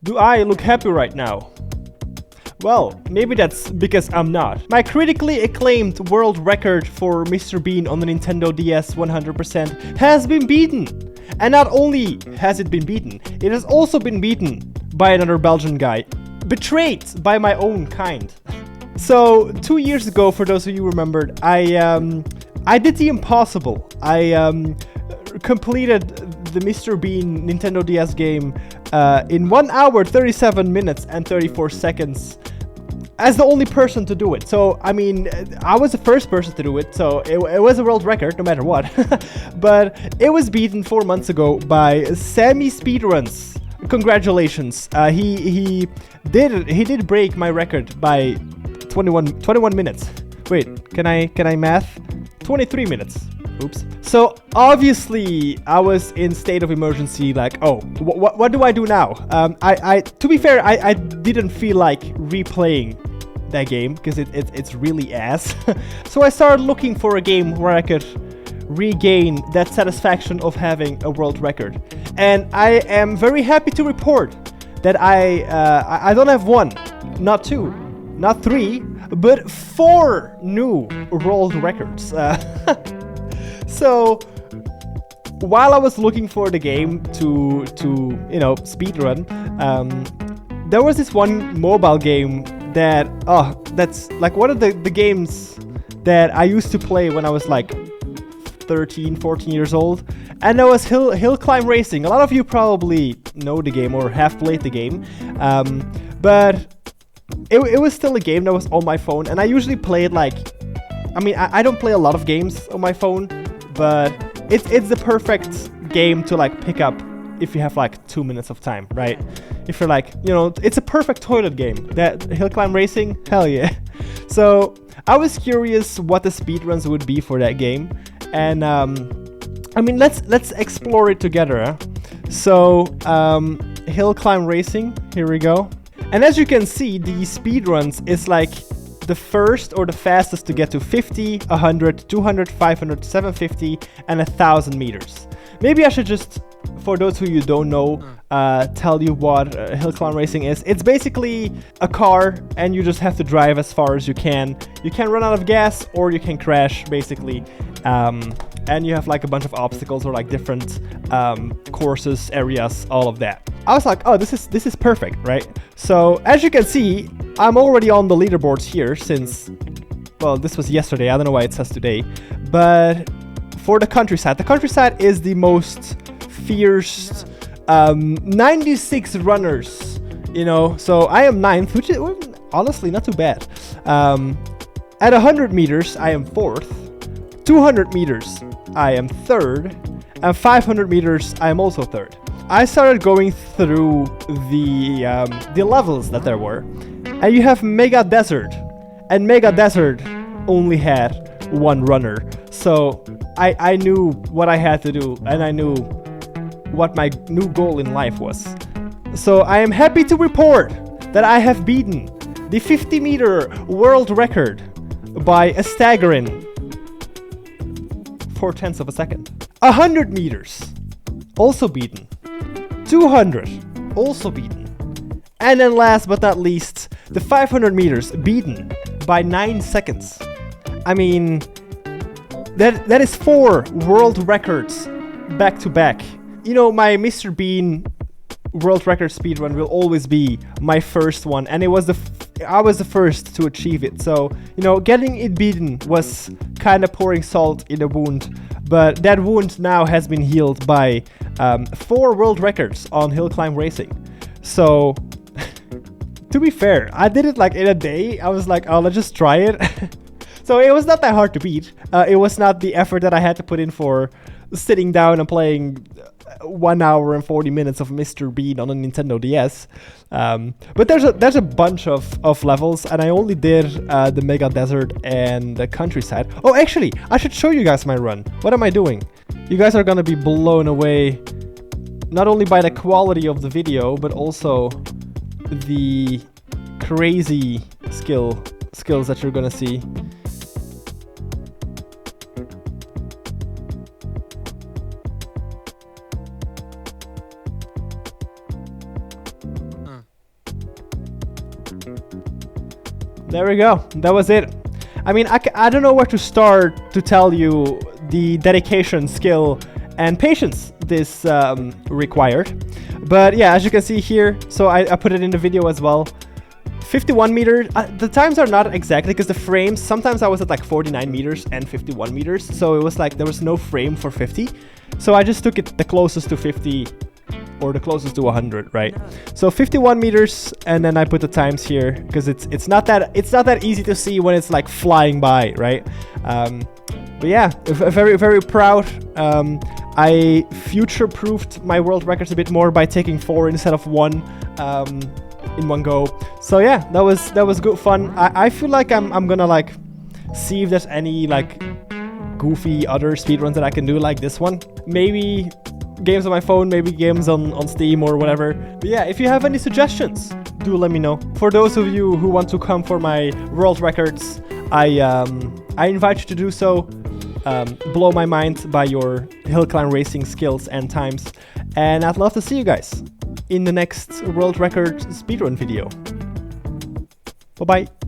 Do I look happy right now? Well, maybe that's because I'm not. My critically acclaimed world record for Mr. Bean on the Nintendo DS 100% has been beaten. And not only has it been beaten, it has also been beaten by another Belgian guy. Betrayed by my own kind. So, 2 years ago, for those of you who remembered, I did the impossible. I completed the Mr. Bean Nintendo DS game in 1 hour, 37 minutes, and 34 seconds. As the only person to do it. So, I mean, I was the first person to do it, so it was a world record, no matter what. But it was beaten 4 months ago by Sammy Speedruns. Congratulations. He did break my record by 21 minutes. Wait, can I math? 23 minutes. Oops. So obviously I was in state of emergency, like, oh, what do I do now? To be fair, I didn't feel like replaying that game because it's really ass. So I started looking for a game where I could regain that satisfaction of having a world record. And I am very happy to report that I don't have 1, not 2, not 3, but 4 new world records. So while I was looking for the game to speedrun, there was this one mobile game that's like one of the games that I used to play when I was like 13, 14 years old, and that was Hill Climb Racing. A lot of you probably know the game or have played the game, but it was still a game that was on my phone, and I usually play it like, I mean, I don't play a lot of games on my phone, but it's the perfect game to like pick up if you have like 2 minutes of time, right? If you're like, it's a perfect toilet game. That Hill Climb Racing, hell yeah. So I was curious what the speedruns would be for that game, and I mean, let's explore it together. Huh? So Hill Climb Racing, here we go. And as you can see, the speedruns is like the first or the fastest to get to 50, 100, 200, 500, 750, and 1,000 meters. Maybe I should just, for those who you don't know, tell you what Hill Climb Racing is. It's basically a car, and you just have to drive as far as you can. You can run out of gas, or you can crash, basically. And you have like a bunch of obstacles or like different courses, areas, all of that. I was like, oh, this is perfect, right? So as you can see, I'm already on the leaderboards here since, well, this was yesterday. I don't know why it says today, but for the countryside is the most fierce 96 runners, so I am 9th, which is honestly not too bad. At 100 meters, I am 4th. 200 meters, I am 3rd. And 500 meters, I am also 3rd. I started going through the levels that there were, and you have Mega Desert, and Mega Desert only had 1 runner. So I knew what I had to do, and I knew what my new goal in life was. So I am happy to report that I have beaten the 50-meter world record by a staggering 0.4 of a second. 100 meters, also beaten. 200, also beaten. And then last but not least, the 500 meters, beaten by 9 seconds. I mean, that is 4 world records back to back. My Mr. Bean world record speedrun will always be my first one, and I was the first to achieve it. So, getting it beaten was kind of pouring salt in a wound, but that wound now has been healed by 4 world records on Hill Climb Racing. So, to be fair, I did it like in a day. I was like, oh, let's just try it. So it was not that hard to beat. It was not the effort that I had to put in for sitting down and playing 1 hour and 40 minutes of Mr. Bean on a Nintendo DS. But there's a bunch of levels, and I only did the Mega Desert and the countryside. Oh, actually, I should show you guys my run. What am I doing? You guys are gonna be blown away, not only by the quality of the video, but also the crazy skills that you're gonna see. there we go. That was it. I mean, I don't know where to start to tell you the dedication, skill, and patience this required. But yeah, as you can see here, so I put it in the video as well. 51 meters. The times are not exactly because the frames, sometimes I was at like 49 meters and 51 meters. So it was like there was no frame for 50. So I just took it the closest to 50 or the closest to 100, right? So 51 meters, and then I put the times here because it's not that easy to see when it's like flying by, right? But yeah, very, very proud. I future-proofed my world records a bit more by taking 4 instead of 1 in one go. So yeah, that was good fun. I feel like I'm gonna like see if there's any like goofy other speedruns that I can do like this one. Maybe games on my phone, maybe games on Steam or whatever. But yeah, if you have any suggestions, do let me know. For those of you who want to come for my world records, I invite you to do so. Blow my mind by your hill climb racing skills and times. And I'd love to see you guys in the next world record speedrun video. Bye bye.